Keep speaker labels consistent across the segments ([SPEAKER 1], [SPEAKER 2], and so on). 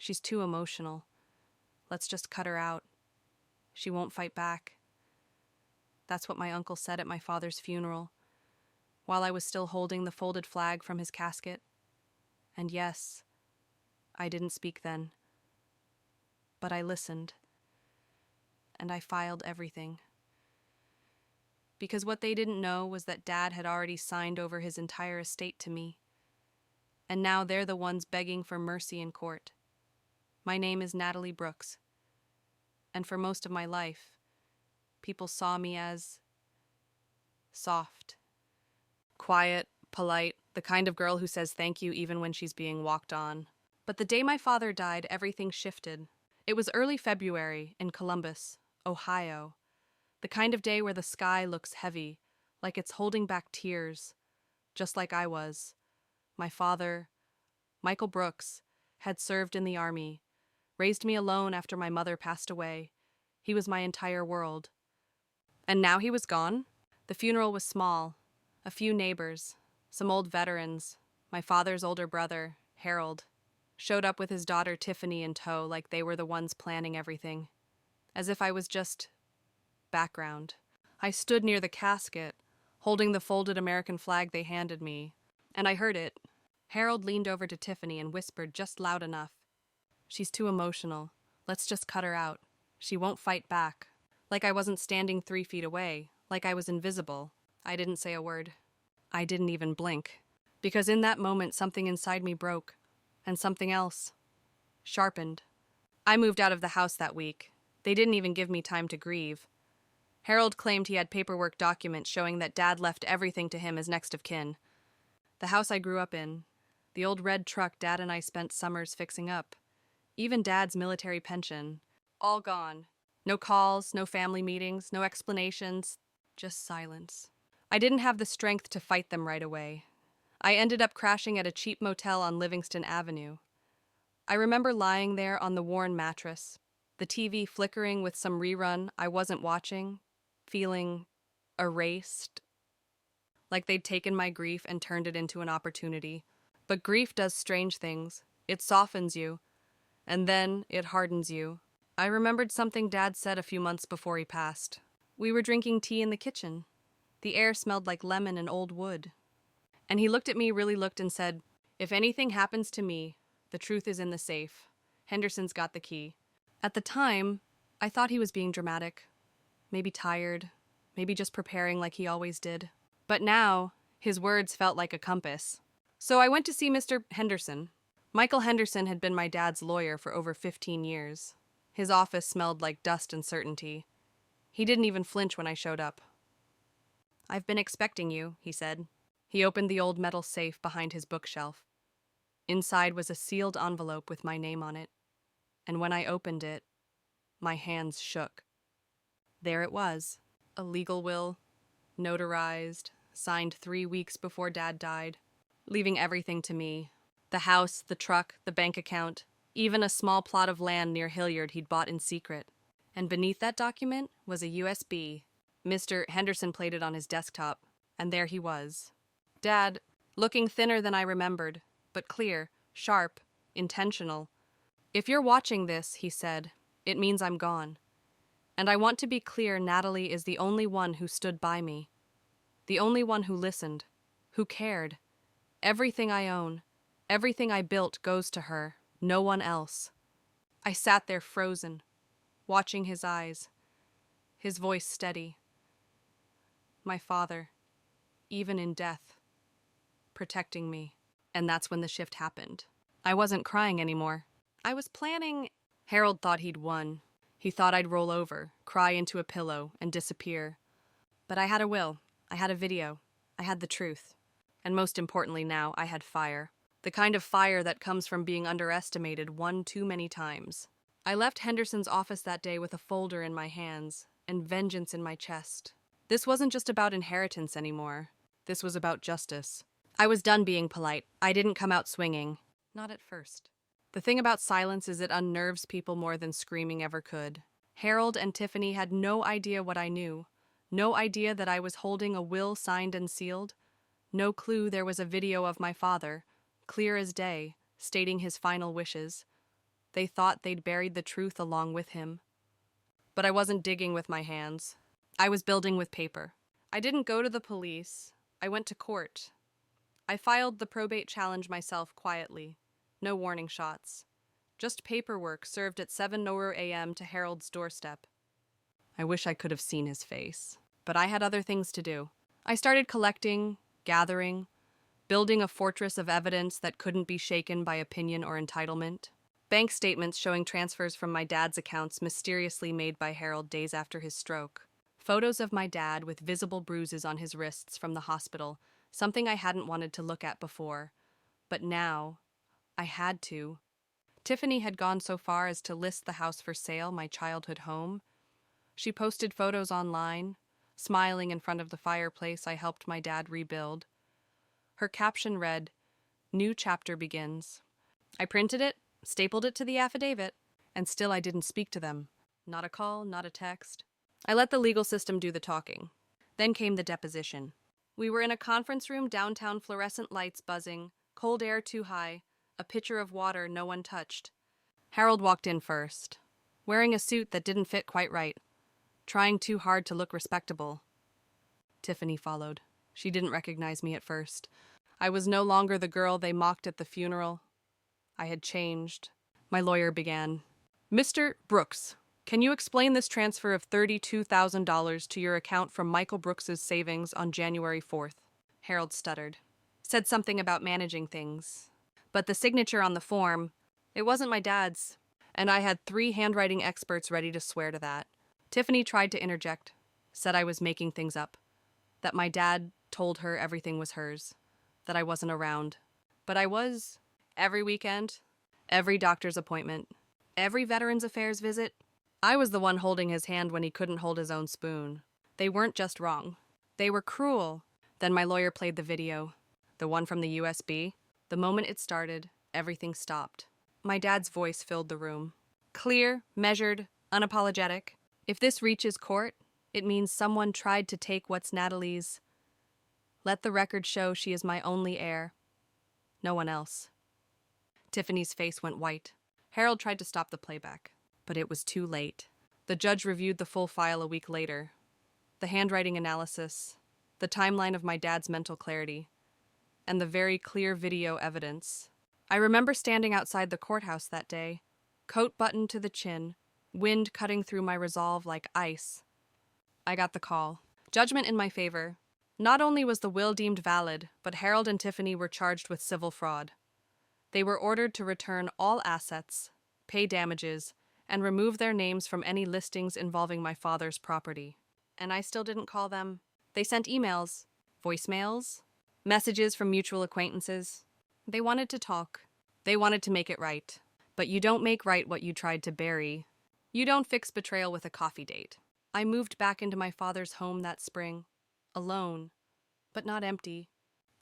[SPEAKER 1] She's too emotional. Let's just cut her out. She won't fight back. That's what my uncle said at my father's funeral, while I was still holding the folded flag from his casket. And yes, I didn't speak then. But I listened. And I filed everything. Because what they didn't know was that Dad had already signed over his entire estate to me. And now they're the ones begging for mercy in court. My name is Natalie Brooks. And for most of my life, people saw me as soft, quiet, polite, the kind of girl who says thank you even when she's being walked on. But the day my father died, everything shifted. It was early February in Columbus, Ohio. The kind of day where the sky looks heavy, like it's holding back tears, just like I was. My father, Michael Brooks, had served in the Army, raised me alone after my mother passed away. He was my entire world. And now he was gone? The funeral was small. A few neighbors, some old veterans, my father's older brother, Harold, showed up with his daughter Tiffany in tow like they were the ones planning everything. As if I was just background. I stood near the casket, holding the folded American flag they handed me, and I heard it. Harold leaned over to Tiffany and whispered just loud enough. She's too emotional. Let's just cut her out. She won't fight back. Like I wasn't standing 3 feet away, like I was invisible. I didn't say a word. I didn't even blink. Because in that moment something inside me broke, and something else sharpened. I moved out of the house that week. They didn't even give me time to grieve. Harold claimed he had paperwork documents showing that Dad left everything to him as next of kin. The house I grew up in, the old red truck Dad and I spent summers fixing up, even Dad's military pension, all gone. No calls, no family meetings, no explanations, just silence. I didn't have the strength to fight them right away. I ended up crashing at a cheap motel on Livingston Avenue. I remember lying there on the worn mattress, the TV flickering with some rerun I wasn't watching, feeling erased, like they'd taken my grief and turned it into an opportunity. But grief does strange things. It softens you, and then it hardens you. I remembered something Dad said a few months before he passed. We were drinking tea in the kitchen. The air smelled like lemon and old wood. And he looked at me, really looked, and said, "If anything happens to me, the truth is in the safe. Henderson's got the key." At the time, I thought he was being dramatic. Maybe tired, maybe just preparing like he always did. But now, his words felt like a compass. So I went to see Mr. Henderson. Michael Henderson had been my dad's lawyer for over 15 years. His office smelled like dust and certainty. He didn't even flinch when I showed up. "I've been expecting you," he said. He opened the old metal safe behind his bookshelf. Inside was a sealed envelope with my name on it. And when I opened it, my hands shook. There it was, a legal will, notarized, signed 3 weeks before Dad died, leaving everything to me. The house, the truck, the bank account, even a small plot of land near Hilliard he'd bought in secret. And beneath that document was a USB. Mr. Henderson played it on his desktop, and there he was. Dad, looking thinner than I remembered, but clear, sharp, intentional. "If you're watching this," he said, "it means I'm gone. And I want to be clear, Natalie is the only one who stood by me. The only one who listened, who cared. Everything I own, everything I built goes to her, no one else." I sat there frozen, watching his eyes, his voice steady. My father, even in death, protecting me. And that's when the shift happened. I wasn't crying anymore. I was planning. Harold thought he'd won. He thought I'd roll over, cry into a pillow, and disappear. But I had a will. I had a video. I had the truth. And most importantly now, I had fire. The kind of fire that comes from being underestimated one too many times. I left Henderson's office that day with a folder in my hands and vengeance in my chest. This wasn't just about inheritance anymore. This was about justice. I was done being polite. I didn't come out swinging. Not at first. The thing about silence is it unnerves people more than screaming ever could. Harold and Tiffany had no idea what I knew. No idea that I was holding a will signed and sealed. No clue there was a video of my father, clear as day, stating his final wishes. They thought they'd buried the truth along with him. But I wasn't digging with my hands. I was building with paper. I didn't go to the police. I went to court. I filed the probate challenge myself quietly. No warning shots. Just paperwork served at 7 a.m. to Harold's doorstep. I wish I could have seen his face. But I had other things to do. I started collecting, gathering, building a fortress of evidence that couldn't be shaken by opinion or entitlement. Bank statements showing transfers from my dad's accounts mysteriously made by Harold days after his stroke. Photos of my dad with visible bruises on his wrists from the hospital, something I hadn't wanted to look at before. But now, I had to. Tiffany had gone so far as to list the house for sale, my childhood home. She posted photos online, smiling in front of the fireplace I helped my dad rebuild. Her caption read, "New chapter begins." I printed it, stapled it to the affidavit, and still I didn't speak to them. Not a call, not a text. I let the legal system do the talking. Then came the deposition. We were in a conference room downtown, fluorescent lights buzzing, cold air too high, a pitcher of water no one touched. Harold walked in first, wearing a suit that didn't fit quite right, trying too hard to look respectable. Tiffany followed. She didn't recognize me at first. I was no longer the girl they mocked at the funeral. I had changed. My lawyer began. "Mr. Brooks, can you explain this transfer of $32,000 to your account from Michael Brooks's savings on January 4th? Harold stuttered. Said something about managing things. But the signature on the form, it wasn't my dad's, and I had 3 handwriting experts ready to swear to that. Tiffany tried to interject, said I was making things up, that my dad told her everything was hers, that I wasn't around. But I was. Every weekend, every doctor's appointment, every Veterans Affairs visit, I was the one holding his hand when he couldn't hold his own spoon. They weren't just wrong. They were cruel. Then my lawyer played the video, the one from the USB. The moment it started, everything stopped. My dad's voice filled the room. Clear, measured, unapologetic. If this reaches court, it means someone tried to take what's Natalie's. Let the record show she is my only heir. No one else. Tiffany's face went white. Harold tried to stop the playback, but it was too late. The judge reviewed the full file a week later. The handwriting analysis, the timeline of my dad's mental clarity, and the very clear video evidence. I remember standing outside the courthouse that day, coat buttoned to the chin, wind cutting through my resolve like ice. I got the call. Judgment in my favor. Not only was the will deemed valid, but Harold and Tiffany were charged with civil fraud. They were ordered to return all assets, pay damages, and remove their names from any listings involving my father's property. And I still didn't call them. They sent emails, voicemails, messages from mutual acquaintances. They wanted to talk. They wanted to make it right. But you don't make right what you tried to bury. You don't fix betrayal with a coffee date. I moved back into my father's home that spring, alone, but not empty.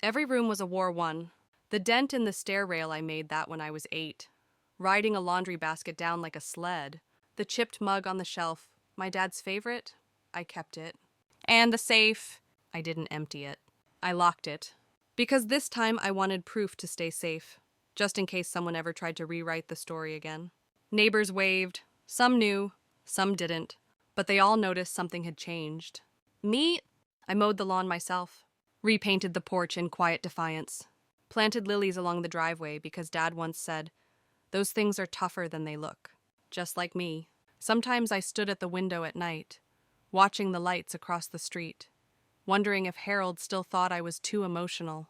[SPEAKER 1] Every room was a war won. The dent in the stair rail I made that when I was 8. Riding a laundry basket down like a sled. The chipped mug on the shelf, my dad's favorite, I kept it. And the safe, I didn't empty it. I locked it. Because this time I wanted proof to stay safe, just in case someone ever tried to rewrite the story again. Neighbors waved. Some knew, some didn't. But they all noticed something had changed. Me? I mowed the lawn myself. Repainted the porch in quiet defiance. Planted lilies along the driveway because Dad once said, "Those things are tougher than they look." Just like me. Sometimes I stood at the window at night, watching the lights across the street, wondering if Harold still thought I was too emotional.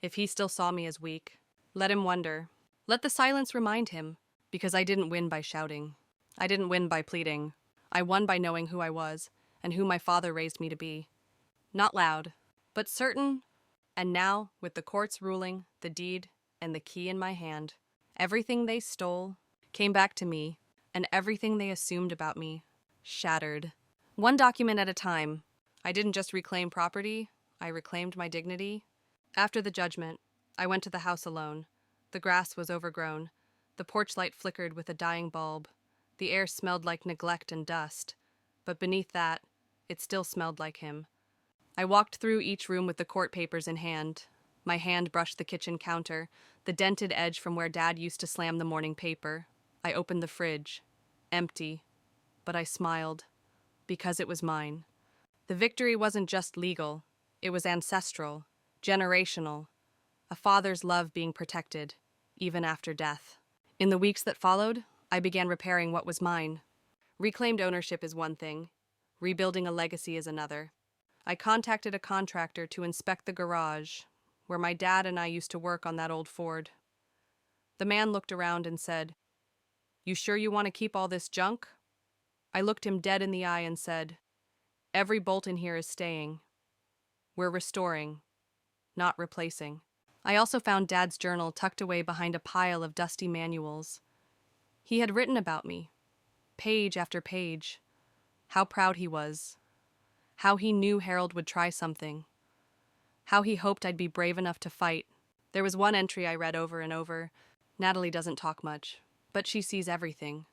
[SPEAKER 1] If he still saw me as weak, let him wonder. Let the silence remind him, because I didn't win by shouting. I didn't win by pleading. I won by knowing who I was and who my father raised me to be. Not loud, but certain. And now, with the court's ruling, the deed, and the key in my hand, everything they stole came back to me, and everything they assumed about me shattered. One document at a time. I didn't just reclaim property, I reclaimed my dignity. After the judgment, I went to the house alone. The grass was overgrown. The porch light flickered with a dying bulb. The air smelled like neglect and dust. But beneath that, it still smelled like him. I walked through each room with the court papers in hand, My hand brushed the kitchen counter, the dented edge from where Dad used to slam the morning paper. I opened the fridge. Empty. But I smiled. Because it was mine. The victory wasn't just legal. It was ancestral, generational. A father's love being protected, even after death. In the weeks that followed, I began repairing what was mine. Reclaimed ownership is one thing. Rebuilding a legacy is another. I contacted a contractor to inspect the garage, where my dad and I used to work on that old Ford. The man looked around and said, "You sure you want to keep all this junk?" I looked him dead in the eye and said, "Every bolt in here is staying. We're restoring, not replacing." I also found Dad's journal tucked away behind a pile of dusty manuals. He had written about me, page after page, how proud he was, how he knew Harold would try something, how he hoped I'd be brave enough to fight. There was one entry I read over and over. Natalie doesn't talk much, but she sees everything.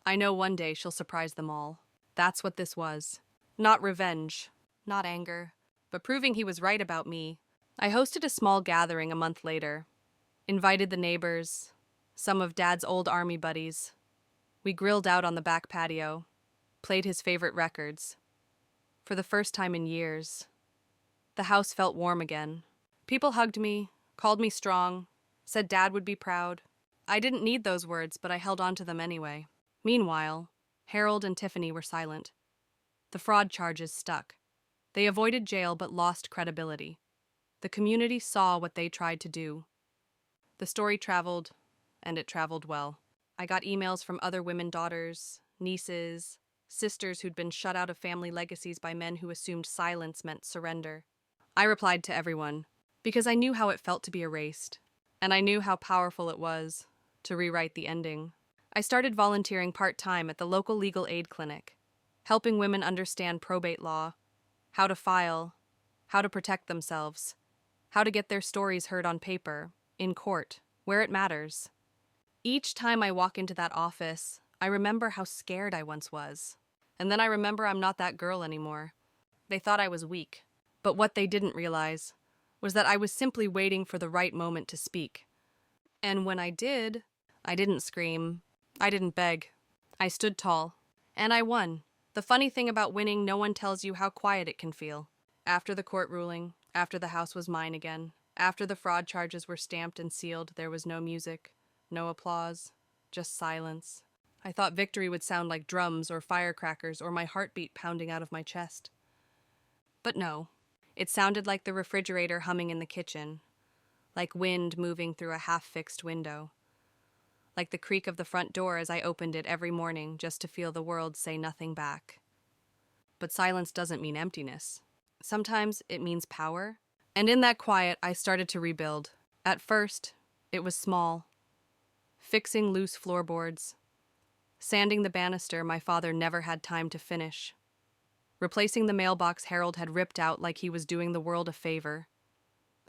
[SPEAKER 1] I know one day she'll surprise them all. That's what this was. Not revenge, not anger, but proving he was right about me. I hosted a small gathering a month later. Invited the neighbors, some of Dad's old army buddies. We grilled out on the back patio, played his favorite records. For the first time in years, the house felt warm again. People hugged me, called me strong, said Dad would be proud. I didn't need those words, but I held on to them anyway. Meanwhile, Harold and Tiffany were silent. The fraud charges stuck. They avoided jail but lost credibility. The community saw what they tried to do. The story traveled, and it traveled well. I got emails from other women daughters, nieces, sisters who'd been shut out of family legacies by men who assumed silence meant surrender. I replied to everyone, because I knew how it felt to be erased, and I knew how powerful it was to rewrite the ending. I started volunteering part-time at the local legal aid clinic, helping women understand probate law, how to file, how to protect themselves, how to get their stories heard on paper, in court, where it matters. Each time I walk into that office, I remember how scared I once was. And then I remember I'm not that girl anymore. They thought I was weak, but what they didn't realize was that I was simply waiting for the right moment to speak. And when I did, I didn't scream, I didn't beg. I stood tall, and I won. The funny thing about winning, no one tells you how quiet it can feel. After the court ruling, after the house was mine again, after the fraud charges were stamped and sealed, there was no music, no applause, just silence. I thought victory would sound like drums or firecrackers or my heartbeat pounding out of my chest. But no, it sounded like the refrigerator humming in the kitchen, like wind moving through a half-fixed window, like the creak of the front door as I opened it every morning just to feel the world say nothing back. But silence doesn't mean emptiness. Sometimes it means power. And in that quiet, I started to rebuild. At first, it was small. Fixing loose floorboards. Sanding the banister my father never had time to finish. Replacing the mailbox Harold had ripped out like he was doing the world a favor.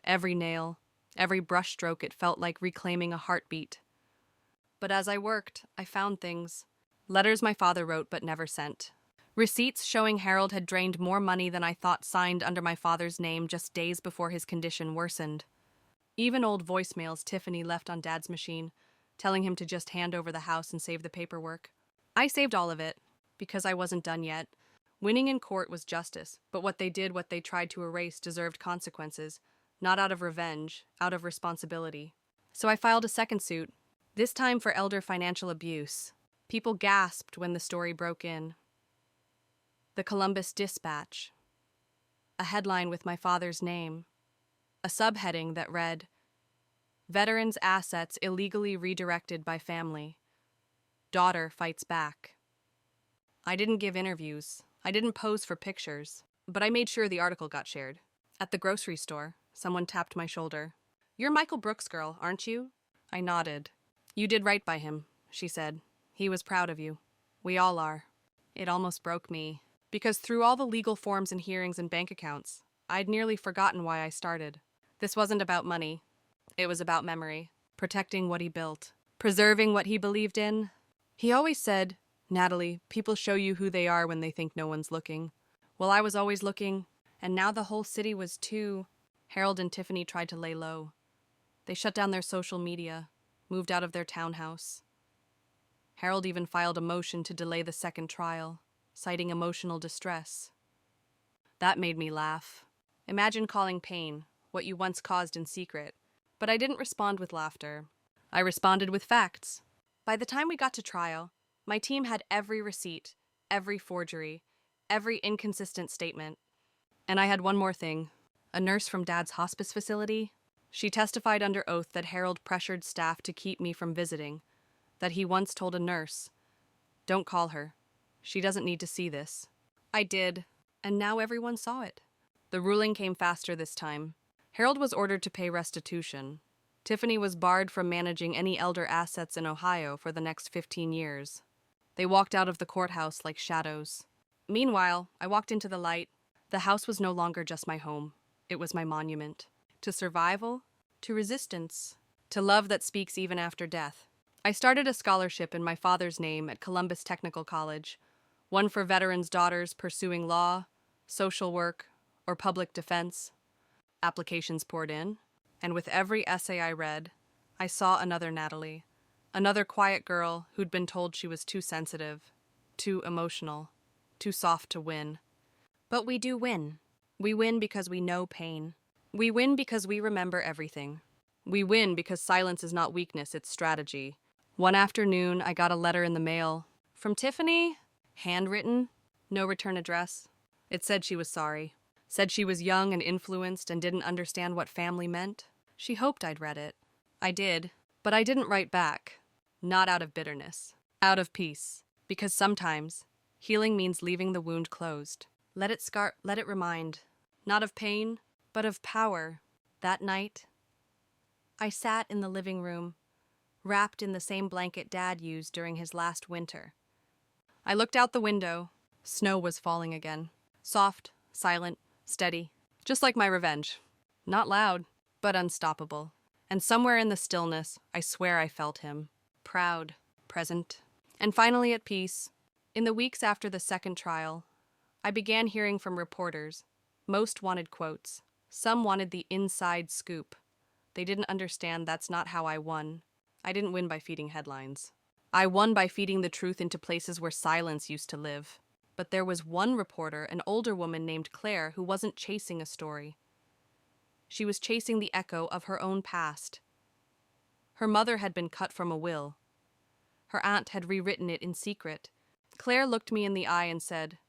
[SPEAKER 1] Every nail, every brushstroke, it felt like reclaiming a heartbeat. But as I worked, I found things. Letters my father wrote but never sent. Receipts showing Harold had drained more money than I thought signed under my father's name just days before his condition worsened. Even old voicemails Tiffany left on Dad's machine, telling him to just hand over the house and save the paperwork. I saved all of it, because I wasn't done yet. Winning in court was justice, but what they tried to erase deserved consequences, not out of revenge, out of responsibility. So I filed a second suit, this time for elder financial abuse. People gasped when the story broke in. The Columbus Dispatch. A headline with my father's name. A subheading that read, "Veterans' assets illegally redirected by family. Daughter fights back." I didn't give interviews. I didn't pose for pictures. But I made sure the article got shared. At the grocery store, someone tapped my shoulder. "You're Michael Brooks' girl, aren't you?" I nodded. "You did right by him," she said. "He was proud of you. We all are." It almost broke me. Because through all the legal forms and hearings and bank accounts, I'd nearly forgotten why I started. This wasn't about money. It was about memory, protecting what he built, preserving what he believed in. He always said, "Natalie, people show you who they are when they think no one's looking." Well, I was always looking, and now the whole city was too. Harold and Tiffany tried to lay low. They shut down their social media, moved out of their townhouse. Harold even filed a motion to delay the second trial, citing emotional distress. That made me laugh. Imagine calling pain what you once caused in secret. But I didn't respond with laughter. I responded with facts. By the time we got to trial, my team had every receipt, every forgery, every inconsistent statement. And I had one more thing. A nurse from Dad's hospice facility. She testified under oath that Harold pressured staff to keep me from visiting, that he once told a nurse, "Don't call her. She doesn't need to see this." I did, and now everyone saw it. The ruling came faster this time. Harold was ordered to pay restitution. Tiffany was barred from managing any elder assets in Ohio for the next 15 years. They walked out of the courthouse like shadows. Meanwhile, I walked into the light. The house was no longer just my home. It was my monument. To survival, to resistance, to love that speaks even after death. I started a scholarship in my father's name at Columbus Technical College, one for veterans' daughters pursuing law, social work, or public defense. Applications poured in, and with every essay I read, I saw another Natalie, another quiet girl who'd been told she was too sensitive, too emotional, too soft to win. But we do win. We win because we know pain. We win because we remember everything. We win because silence is not weakness, it's strategy. One afternoon, I got a letter in the mail. From Tiffany, handwritten, no return address. It said she was sorry. Said she was young and influenced and didn't understand what family meant. She hoped I'd read it. I did, but I didn't write back. Not out of bitterness. Out of peace. Because sometimes, healing means leaving the wound closed. Let it remind. Not of pain, but of power. That night, I sat in the living room, wrapped in the same blanket Dad used during his last winter. I looked out the window. Snow was falling again. Soft, silent, steady. Just like my revenge. Not loud, but unstoppable. And somewhere in the stillness, I swear I felt him. Proud, present, and finally at peace. In the weeks after the second trial, I began hearing from reporters. Most wanted quotes. Some wanted the inside scoop. They didn't understand that's not how I won. I didn't win by feeding headlines. I won by feeding the truth into places where silence used to live. But there was one reporter, an older woman named Claire, who wasn't chasing a story. She was chasing the echo of her own past. Her mother had been cut from a will. Her aunt had rewritten it in secret. Claire looked me in the eye and said,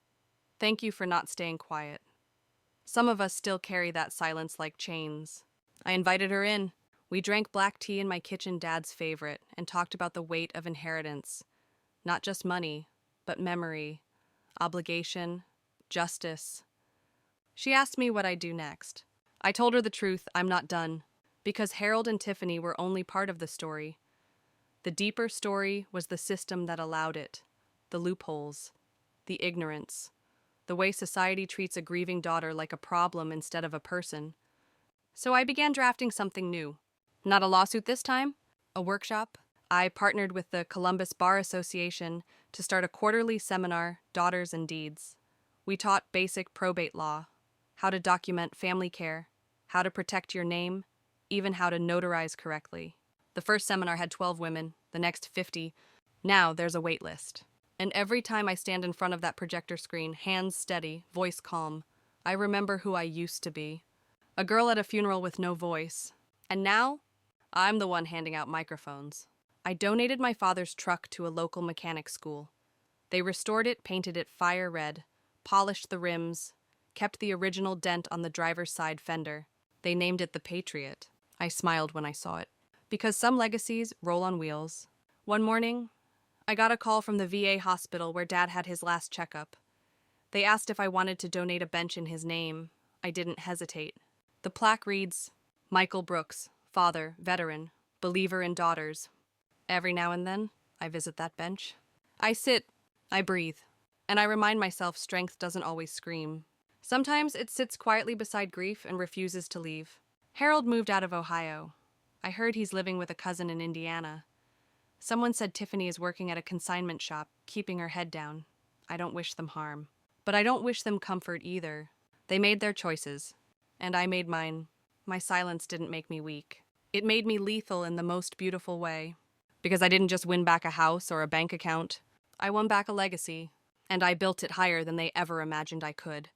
[SPEAKER 1] "Thank you for not staying quiet. Some of us still carry that silence like chains." I invited her in. We drank black tea in my kitchen, Dad's favorite, and talked about the weight of inheritance. Not just money, but memory, obligation, justice. She asked me what I'd do next. I told her the truth, I'm not done, because Harold and Tiffany were only part of the story. The deeper story was the system that allowed it, the loopholes, the ignorance, the way society treats a grieving daughter like a problem instead of a person. So I began drafting something new. Not a lawsuit this time, a workshop. I partnered with the Columbus Bar Association to start a quarterly seminar, Daughters and Deeds. We taught basic probate law, how to document family care, how to protect your name, even how to notarize correctly. The first seminar had 12 women, the next 50. Now there's a wait list. And every time I stand in front of that projector screen, hands steady, voice calm, I remember who I used to be. A girl at a funeral with no voice. And now, I'm the one handing out microphones. I donated my father's truck to a local mechanic school. They restored it, painted it fire red, polished the rims, kept the original dent on the driver's side fender. They named it the Patriot. I smiled when I saw it. Because some legacies roll on wheels. One morning, I got a call from the VA hospital where Dad had his last checkup. They asked if I wanted to donate a bench in his name. I didn't hesitate. The plaque reads, "Michael Brooks, father, veteran, believer in daughters." Every now and then, I visit that bench. I sit, I breathe, and I remind myself strength doesn't always scream. Sometimes it sits quietly beside grief and refuses to leave. Harold moved out of Ohio. I heard he's living with a cousin in Indiana. Someone said Tiffany is working at a consignment shop, keeping her head down. I don't wish them harm. But I don't wish them comfort either. They made their choices, and I made mine. my silence didn't make me weak. It made me lethal in the most beautiful way. Because I didn't just win back a house or a bank account. I won back a legacy, and I built it higher than they ever imagined I could.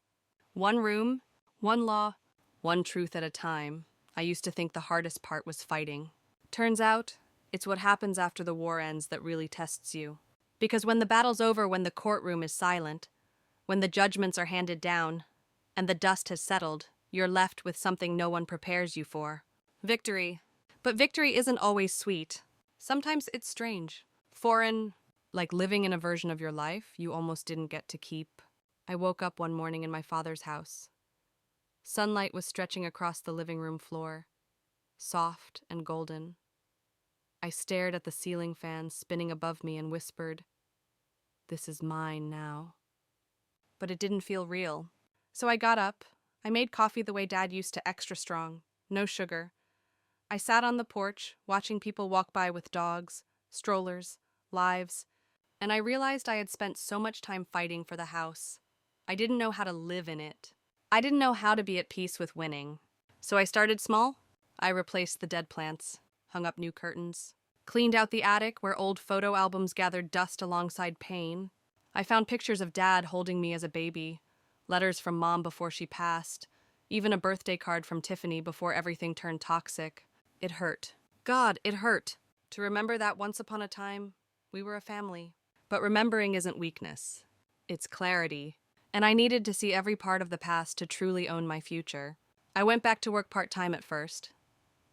[SPEAKER 1] One room, one law, one truth at a time. I used to think the hardest part was fighting. Turns out, it's what happens after the war ends that really tests you. Because when the battle's over, when the courtroom is silent, when the judgments are handed down, and the dust has settled, you're left with something no one prepares you for. Victory. But victory isn't always sweet. Sometimes it's strange. Foreign, like living in a version of your life you almost didn't get to keep. I woke up one morning in my father's house. Sunlight was stretching across the living room floor, soft and golden. I stared at the ceiling fan spinning above me and whispered, "This is mine now." But it didn't feel real. So I got up. I made coffee the way Dad used to, extra strong, no sugar. I sat on the porch, watching people walk by with dogs, strollers, lives, and I realized I had spent so much time fighting for the house. I didn't know how to live in it. I didn't know how to be at peace with winning. So I started small. I replaced the dead plants, hung up new curtains, cleaned out the attic where old photo albums gathered dust alongside pain. I found pictures of Dad holding me as a baby, letters from Mom before she passed, even a birthday card from Tiffany before everything turned toxic. It hurt. God, it hurt. To remember that once upon a time, we were a family. But remembering isn't weakness. It's clarity. And I needed to see every part of the past to truly own my future. I went back to work part-time at first.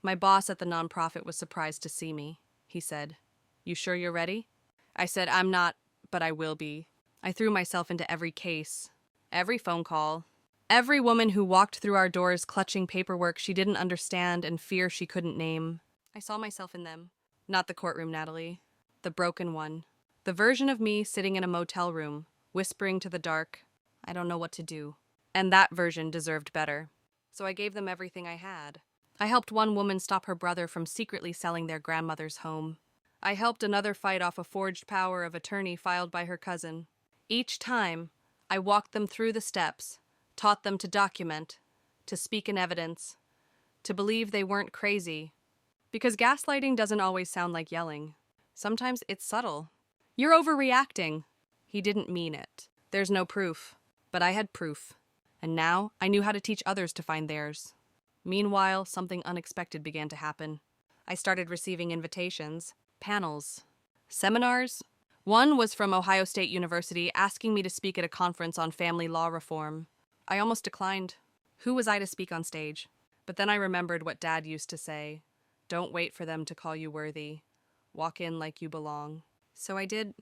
[SPEAKER 1] My boss at the nonprofit was surprised to see me. He said, "You sure you're ready?" I said, "I'm not, but I will be." I threw myself into every case, every phone call, every woman who walked through our doors clutching paperwork she didn't understand and fear she couldn't name. I saw myself in them. Not the courtroom, Natalie. The broken one. The version of me sitting in a motel room, whispering to the dark, "I don't know what to do." And that version deserved better. So I gave them everything I had. I helped one woman stop her brother from secretly selling their grandmother's home. I helped another fight off a forged power of attorney filed by her cousin. Each time, I walked them through the steps, taught them to document, to speak in evidence, to believe they weren't crazy. Because gaslighting doesn't always sound like yelling. Sometimes it's subtle. "You're overreacting." He didn't mean it. There's no proof. But I had proof. And now I knew how to teach others to find theirs. Meanwhile, something unexpected began to happen. I started receiving invitations, panels, seminars. One was from Ohio State University asking me to speak at a conference on family law reform. I almost declined. Who was I to speak on stage? But then I remembered what Dad used to say. Don't wait for them to call you worthy. Walk in like you belong. So I did.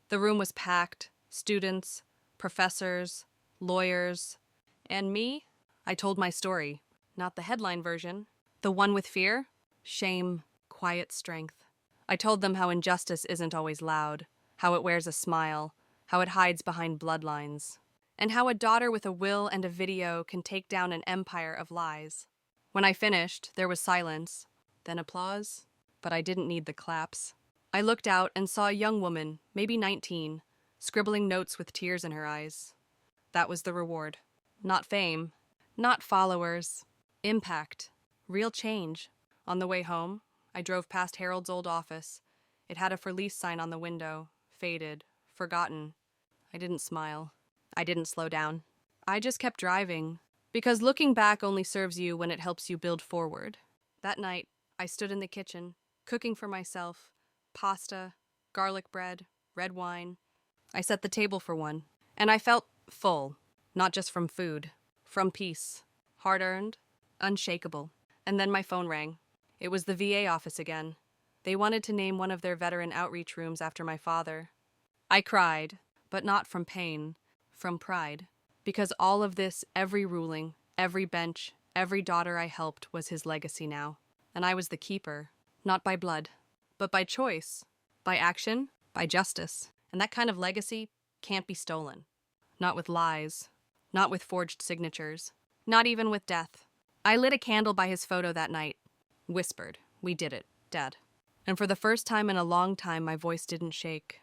[SPEAKER 1] The room was packed. Students, professors, lawyers. And me? I told my story. Not the headline version. The one with fear, shame, quiet strength. I told them how injustice isn't always loud, how it wears a smile, how it hides behind bloodlines, and how a daughter with a will and a video can take down an empire of lies. When I finished, there was silence, then applause, but I didn't need the claps. I looked out and saw a young woman, maybe 19, scribbling notes with tears in her eyes. That was the reward. Not fame, not followers, impact, real change. On the way home, I drove past Harold's old office. It had a for lease sign on the window, faded, forgotten. I didn't smile. I didn't slow down. I just kept driving, because looking back only serves you when it helps you build forward. That night, I stood in the kitchen, cooking for myself, pasta, garlic bread, red wine. I set the table for one, and I felt full, not just from food, from peace, hard-earned, unshakable. And then my phone rang. It was the VA office again. They wanted to name one of their veteran outreach rooms after my father. I cried, but not from pain, from pride. Because all of this, every ruling, every bench, every daughter I helped was his legacy now. And I was the keeper, not by blood, but by choice, by action, by justice. And that kind of legacy can't be stolen. Not with lies, not with forged signatures, not even with death. I lit a candle by his photo that night, whispered, "We did it, Dad." And for the first time in a long time, my voice didn't shake.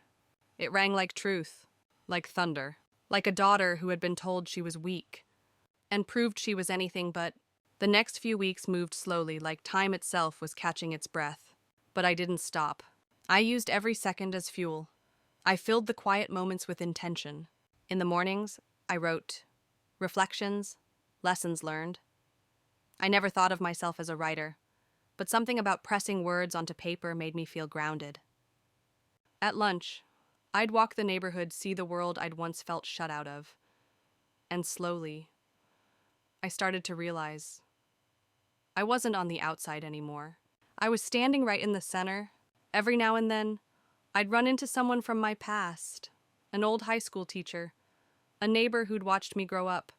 [SPEAKER 1] It rang like truth, like thunder, like a daughter who had been told she was weak and proved she was anything but The next few weeks moved slowly, like time itself was catching its breath. But I didn't stop. I used every second as fuel. I filled the quiet moments with intention. In the mornings, I wrote reflections, lessons learned. I never thought of myself as a writer, but something about pressing words onto paper made me feel grounded. At lunch, I'd walk the neighborhood, see the world I'd once felt shut out of. And slowly, I started to realize I wasn't on the outside anymore. I was standing right in the center. Every now and then, I'd run into someone from my past, an old high school teacher, a neighbor who'd watched me grow up.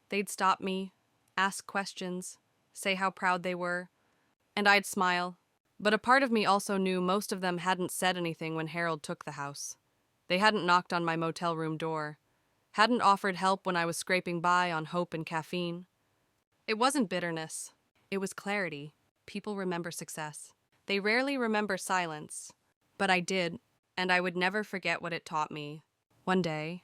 [SPEAKER 1] They'd stop me, ask questions, say how proud they were, and I'd smile. But a part of me also knew most of them hadn't said anything when Harold took the house. They hadn't knocked on my motel room door, hadn't offered help when I was scraping by on hope and caffeine. It wasn't bitterness. It was clarity. People remember success. They rarely remember silence. But I did, and I would never forget what it taught me. One day,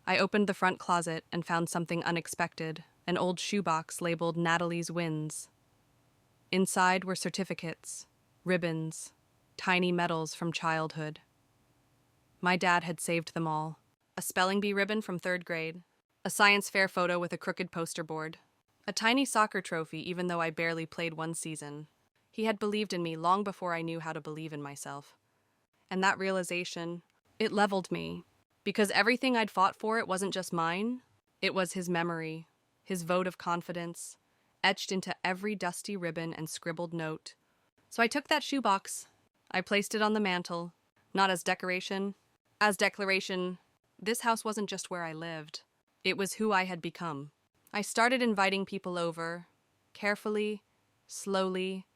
[SPEAKER 1] I opened the front closet and found something unexpected, an old shoebox labeled Natalie's Wins. Inside were certificates, ribbons, tiny medals from childhood. My dad had saved them all. A spelling bee ribbon from 3rd grade, a science fair photo with a crooked poster board, a tiny soccer trophy even though I barely played one season. He had believed in me long before I knew how to believe in myself. And that realization, it leveled me. Because everything I'd fought for, it wasn't just mine. It was his memory, his vote of confidence, etched into every dusty ribbon and scribbled note. So I took that shoebox. I placed it on the mantel, not as decoration, as declaration. This house wasn't just where I lived. It was who I had become. I started inviting people over, carefully, slowly,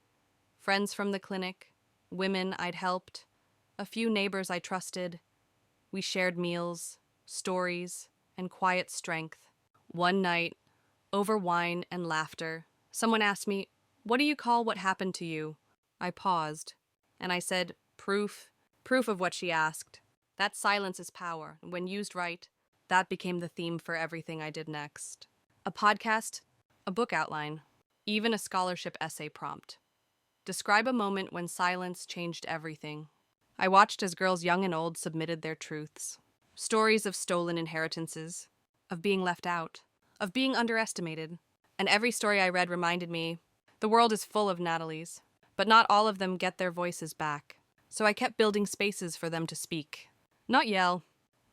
[SPEAKER 1] friends from the clinic, women I'd helped, a few neighbors I trusted. We shared meals, stories, and quiet strength. One night, over wine and laughter, someone asked me, "What do you call what happened to you?" I paused, and I said, "Proof." Proof of what she asked. That silence is power, and when used right, that became the theme for everything I did next. A podcast, a book outline, even a scholarship essay prompt. Describe a moment when silence changed everything. I watched as girls young and old submitted their truths. Stories of stolen inheritances, of being left out, of being underestimated. And every story I read reminded me, the world is full of Natalies, but not all of them get their voices back. So I kept building spaces for them to speak. Not yell,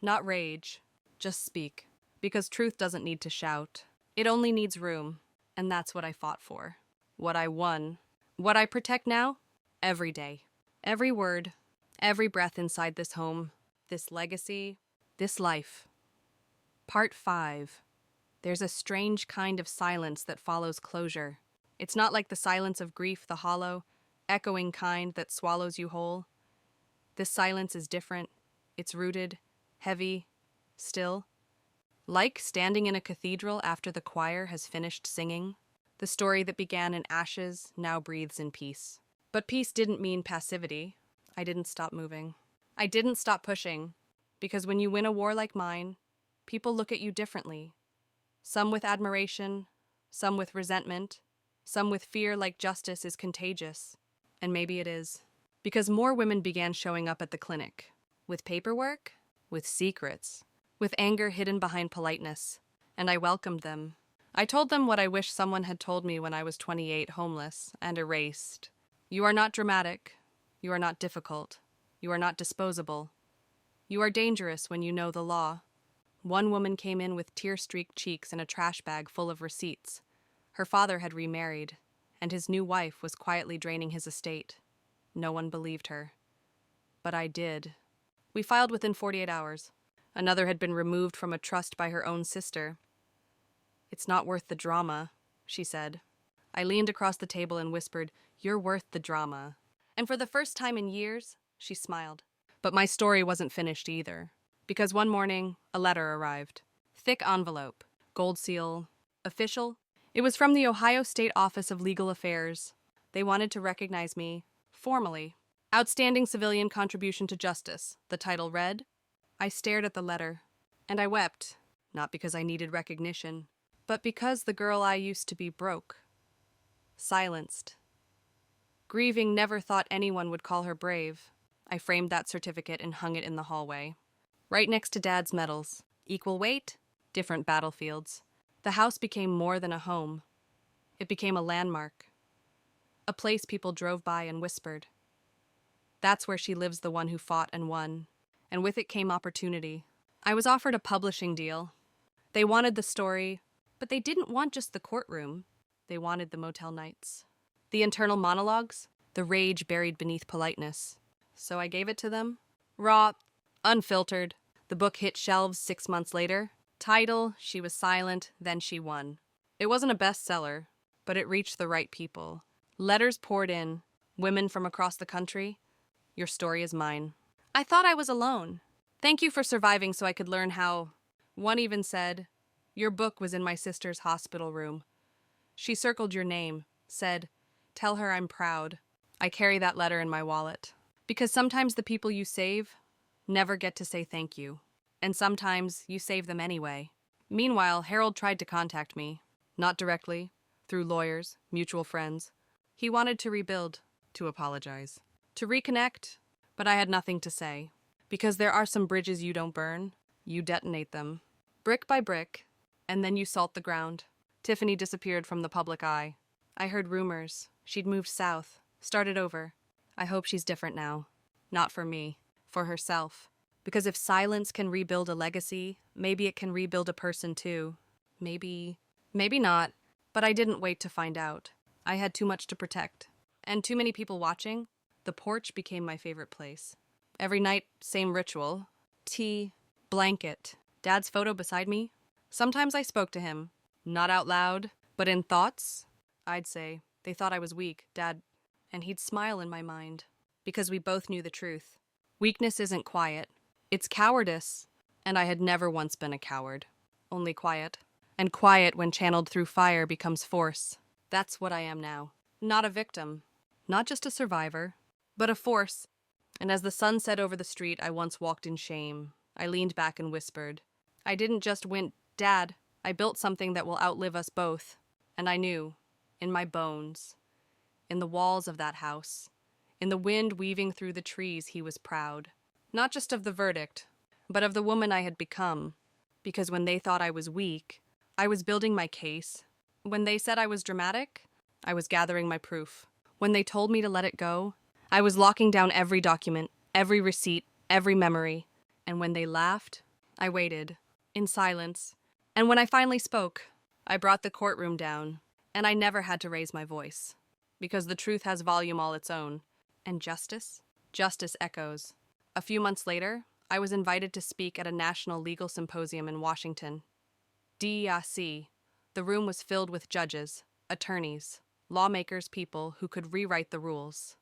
[SPEAKER 1] not rage, just speak. Because truth doesn't need to shout. It only needs room. And that's what I fought for. What I won. What I protect now? Every day. Every word. Every breath inside this home. This legacy. This life. Part 5. There's a strange kind of silence that follows closure. It's not like the silence of grief, the hollow, echoing kind that swallows you whole. This silence is different. It's rooted, heavy, still. Like standing in a cathedral after the choir has finished singing. The story that began in ashes now breathes in peace. But peace didn't mean passivity. I didn't stop moving. I didn't stop pushing. Because when you win a war like mine, people look at you differently. Some with admiration, some with resentment, some with fear like justice is contagious. And maybe it is. Because more women began showing up at the clinic. With paperwork, with secrets, with anger hidden behind politeness. And I welcomed them. I told them what I wish someone had told me when I was 28, homeless and erased. You are not dramatic. You are not difficult. You are not disposable. You are dangerous when you know the law. One woman came in with tear-streaked cheeks and a trash bag full of receipts. Her father had remarried, and his new wife was quietly draining his estate. No one believed her. But I did. We filed within 48 hours. Another had been removed from a trust by her own sister. "It's not worth the drama," she said. I leaned across the table and whispered, "You're worth the drama." And for the first time in years, she smiled. But my story wasn't finished either. Because one morning, a letter arrived. Thick envelope, gold seal, official. It was from the Ohio State Office of Legal Affairs. They wanted to recognize me, formally. Outstanding Civilian Contribution to Justice, the title read. I stared at the letter, and I wept, not because I needed recognition, but because the girl I used to be broke. silenced. Grieving never thought anyone would call her brave. I framed that certificate and hung it in the hallway. Right next to Dad's medals. Equal weight, different battlefields. The house became more than a home. It became a landmark. A place people drove by and whispered. That's where she lives, the one who fought and won. And with it came opportunity. I was offered a publishing deal. They wanted the story, but they didn't want just the courtroom. They wanted the motel nights. The internal monologues, the rage buried beneath politeness. So I gave it to them. Raw, unfiltered. The book hit shelves 6 months later. Title, she was silent, then she won. It wasn't a bestseller, but it reached the right people. Letters poured in, women from across the country. Your story is mine. I thought I was alone. Thank you for surviving so I could learn how. One even said, your book was in my sister's hospital room. She circled your name, said, tell her I'm proud. I carry that letter in my wallet. Because sometimes the people you save never get to say thank you. And sometimes you save them anyway. Meanwhile, Harold tried to contact me. Not directly, through lawyers, mutual friends. He wanted to rebuild, to apologize, to reconnect, but I had nothing to say. Because there are some bridges you don't burn, you detonate them. Brick by brick, and then you salt the ground. Tiffany disappeared from the public eye. I heard rumors. She'd moved south, started over. I hope she's different now. Not for me, for herself. Because if silence can rebuild a legacy, maybe it can rebuild a person too. Maybe not. But I didn't wait to find out. I had too much to protect. And too many people watching. The porch became my favorite place. Every night, same ritual. Tea, blanket, Dad's photo beside me. Sometimes I spoke to him. Not out loud, but in thoughts. I'd say, they thought I was weak, Dad. And he'd smile in my mind. Because we both knew the truth. Weakness isn't quiet. It's cowardice. And I had never once been a coward. Only quiet. And quiet, when channeled through fire, becomes force. That's what I am now. Not a victim. Not just a survivor. But a force. And as the sun set over the street I once walked in shame, I leaned back and whispered, I didn't just win, Dad. I built something that will outlive us both. And I knew, in my bones, in the walls of that house, in the wind weaving through the trees, he was proud. Not just of the verdict, but of the woman I had become. Because when they thought I was weak, I was building my case. When they said I was dramatic, I was gathering my proof. When they told me to let it go, I was locking down every document, every receipt, every memory. And when they laughed, I waited, in silence. And when I finally spoke, I brought the courtroom down, and I never had to raise my voice. Because the truth has volume all its own. And justice? Justice echoes. A few months later, I was invited to speak at a national legal symposium in Washington. DEIC. The room was filled with judges, attorneys, lawmakers, people who could rewrite the rules.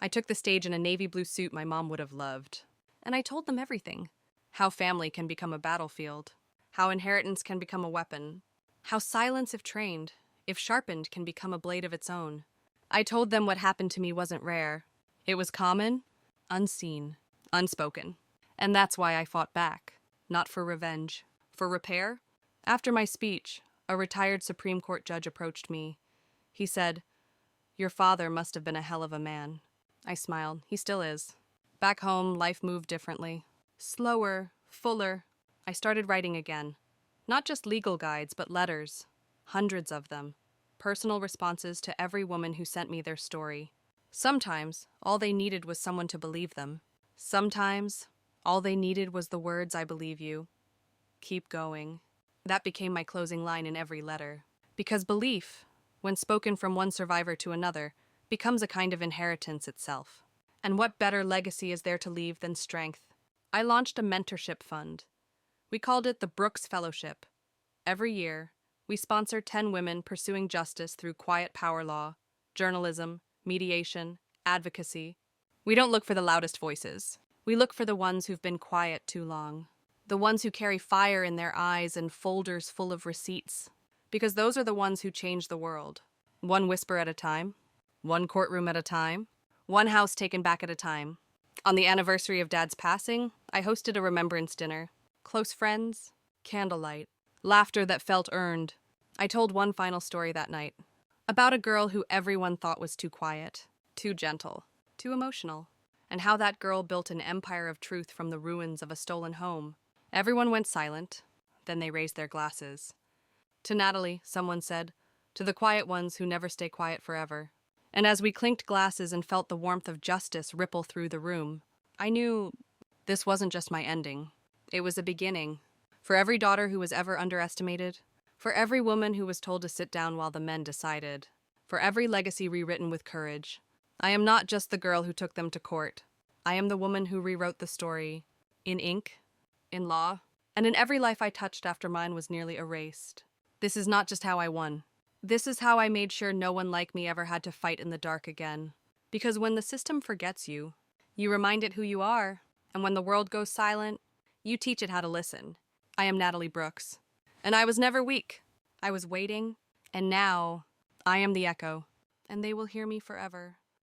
[SPEAKER 1] I took the stage in a navy blue suit my mom would have loved. And I told them everything. How family can become a battlefield. How inheritance can become a weapon. How silence, if trained, if sharpened, can become a blade of its own. I told them what happened to me wasn't rare. It was common, unseen, unspoken. And that's why I fought back. Not for revenge. For repair? After my speech, a retired Supreme Court judge approached me. He said, "Your father must have been a hell of a man." I smiled. He still is. Back home, life moved differently. Slower, fuller. I started writing again. Not just legal guides, but letters. Hundreds of them. Personal responses to every woman who sent me their story. Sometimes, all they needed was someone to believe them. Sometimes, all they needed was the words, "I believe you. Keep going." That became my closing line in every letter. Because belief, when spoken from one survivor to another, becomes a kind of inheritance itself. And what better legacy is there to leave than strength? I launched a mentorship fund. We called it the Brooks Fellowship. Every year, we sponsor 10 women pursuing justice through quiet power law, journalism, mediation, advocacy. We don't look for the loudest voices. We look for the ones who've been quiet too long. The ones who carry fire in their eyes and folders full of receipts. Because those are the ones who change the world. One whisper at a time. One courtroom at a time. One house taken back at a time. On the anniversary of Dad's passing, I hosted a remembrance dinner. Close friends, candlelight, laughter that felt earned. I told one final story that night. About a girl who everyone thought was too quiet, too gentle, too emotional, and how that girl built an empire of truth from the ruins of a stolen home. Everyone went silent, then they raised their glasses. To Natalie, someone said, to the quiet ones who never stay quiet forever. And as we clinked glasses and felt the warmth of justice ripple through the room, I knew this wasn't just my ending. It was a beginning. For every daughter who was ever underestimated, for every woman who was told to sit down while the men decided, for every legacy rewritten with courage. I am not just the girl who took them to court. I am the woman who rewrote the story, in ink, in law, and in every life I touched after mine was nearly erased. This is not just how I won. This is how I made sure no one like me ever had to fight in the dark again. Because when the system forgets you, you remind it who you are, and when the world goes silent, you teach it how to listen. I am Natalie Brooks, and I was never weak. I was waiting, and now I am the echo, and they will hear me forever.